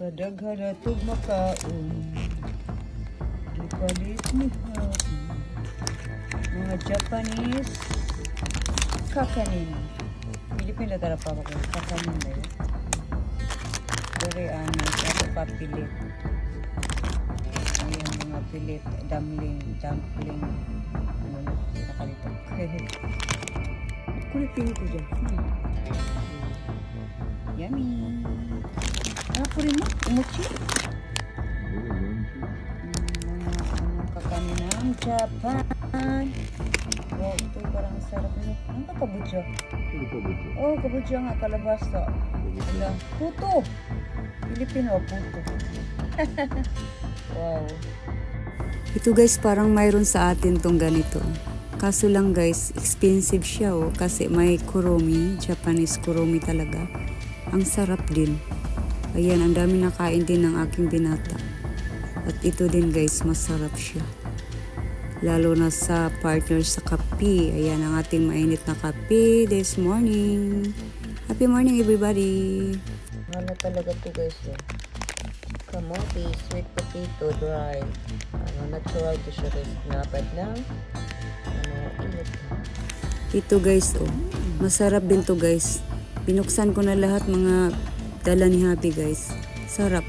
Kadaghan atog makaon. Gipalit ni hapon. Mga Japanese kakanin. Pilipino tara pa ako. Kakanin na yun. Very ako papilit. Ayan mga pilit. Dumpling. Ano na? Nakalito. Kulit pili ko dyan. Yummy. Ano rin mo? Umuchi? Mga kakanin ng Japan. Wow, ito parang sarap nyo. Ano ka kabutya? Oh, kabutya nga, kalabasa. Wala. Puto! Pilipino, puto. Wow. Ito guys, parang mayroon sa atin tong ganito. Kaso lang guys, expensive siya kasi may kuromi, Japanese kuromi talaga. Ang sarap din. Ayan, ang dami nakain din ng aking binata. At ito din guys, masarap siya. Lalo na sa partner sa kape. Ayan ang ating mainit na kape this morning. Happy morning everybody! Ano talaga to guys eh. Kamote, sweet potato, dry. Natural to siya guys. Napad lang. Init. Ito guys, masarap din to guys. Binuksan ko na lahat mga dala ni Happy guys. Sarap.